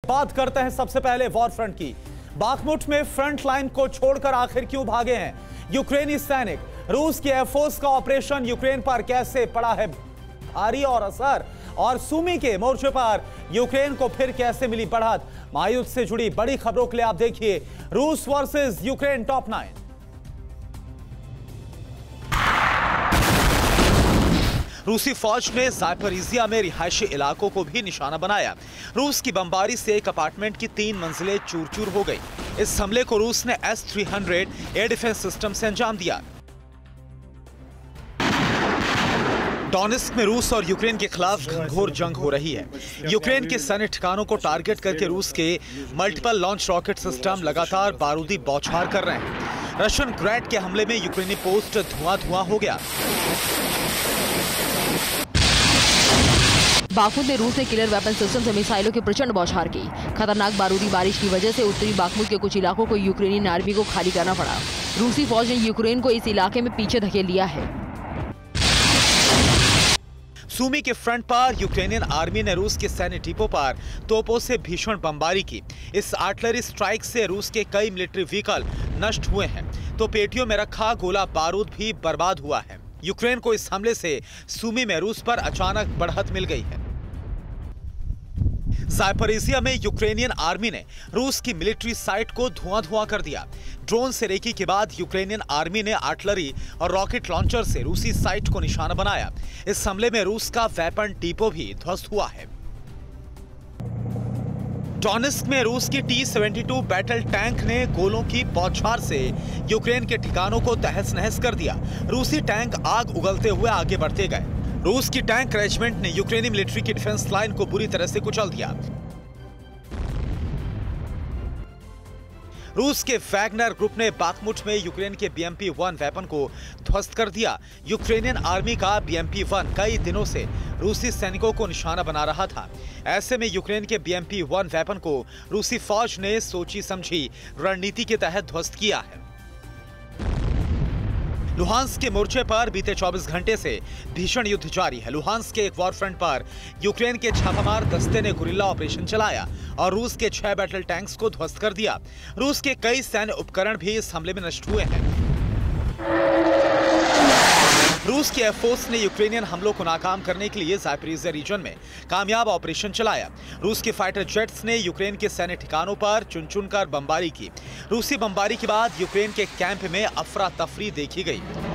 बात करते हैं सबसे पहले वॉर फ्रंट की। बाखमुट में फ्रंट लाइन को छोड़कर आखिर क्यों भागे हैं यूक्रेनी सैनिक? रूस की एयरफोर्स का ऑपरेशन यूक्रेन पर कैसे पड़ा है भारी और असर? और सूमी के मोर्चे पर यूक्रेन को फिर कैसे मिली बढ़त? महायुद्ध से जुड़ी बड़ी खबरों के लिए आप देखिए रूस वर्सेस यूक्रेन टॉप 9। रूसी फौज ने ज़ापोरिज़िया में रिहायशी इलाकों को भी निशाना बनाया। रूस की बमबारी से एक अपार्टमेंट की 3 मंजिलें चूर-चूर हो गई। इस हमले को रूस ने S-300 एयर डिफेंस सिस्टम से अंजाम दिया। डोनेस्क में रूस और यूक्रेन के खिलाफ घनघोर जंग हो रही है। यूक्रेन के सैन्य ठिकानों को टारगेट करके रूस के मल्टीपल लॉन्च रॉकेट सिस्टम लगातार बारूदी बौछार कर रहे हैं। रशियन ग्रैड के हमले में यूक्रेनी पोस्ट धुआं-धुआं हो गया। बाखमुत में रूस ने किलर वेपन सिस्टम से मिसाइलों की प्रचंड बौछार की। खतरनाक बारूदी बारिश की वजह से उत्तरी बाखमुत के कुछ इलाकों को यूक्रेनी आर्मी को खाली करना पड़ा। रूसी फौज ने यूक्रेन को इस इलाके में पीछे धकेल लिया है। सूमी के फ्रंट पर यूक्रेनियन आर्मी ने रूस के सैन्य डिपो पर तोपों से भीषण बमबारी की। इस आर्टिलरी स्ट्राइक से रूस के कई मिलिट्री व्हीकल नष्ट हुए हैं तो पेटियों में रखा गोला बारूद भी बर्बाद हुआ है। यूक्रेन को इस हमले से सूमी में रूस पर अचानक बढ़त मिल गई है। ज़ापोरिज़िया में यूक्रेनियन आर्मी ने रूस की मिलिट्री साइट को धुआं-धुआं कर दिया। ड्रोन से रेकी के बाद यूक्रेनियन आर्मी ने आर्टिलरी और रॉकेट लॉन्चर से रूसी साइट को निशाना बनाया। इस हमले में रूस का वेपन डिपो भी ध्वस्त हुआ है। डोनेस्क में रूस की T-72 बैटल टैंक ने गोलों की बौछार से यूक्रेन के ठिकानों को तहस-नहस कर दिया। रूसी टैंक आग उगलते हुए आगे बढ़ते गए। रूस की टैंक रेजिमेंट ने यूक्रेनी मिलिट्री की डिफेंस लाइन को बुरी तरह से कुचल दिया। रूस के वैगनर ग्रुप ने बाखमुट में यूक्रेन के BMP-1 वेपन को ध्वस्त कर दिया। यूक्रेनियन आर्मी का BMP-1 कई दिनों से रूसी सैनिकों को निशाना बना रहा था। ऐसे में यूक्रेन के BMP-1 वेपन को रूसी फौज ने सोची समझी रणनीति के तहत ध्वस्त किया है। लुहांस्क के मोर्चे पर बीते 24 घंटे से भीषण युद्ध जारी है। लुहांस्क के एक वॉर फ्रंट पर यूक्रेन के छापामार दस्ते ने गुरिल्ला ऑपरेशन चलाया और रूस के 6 बैटल टैंक्स को ध्वस्त कर दिया। रूस के कई सैन्य उपकरण भी इस हमले में नष्ट हुए हैं। रूस की एयरफोर्स ने यूक्रेनियन हमलों को नाकाम करने के लिए ज़ापोरिज़िया रीजन में कामयाब ऑपरेशन चलाया। रूस के फाइटर जेट्स ने यूक्रेन के सैन्य ठिकानों पर चुन-चुन कर बमबारी की। रूसी बमबारी के बाद यूक्रेन के कैंप में अफरा तफरी देखी गई।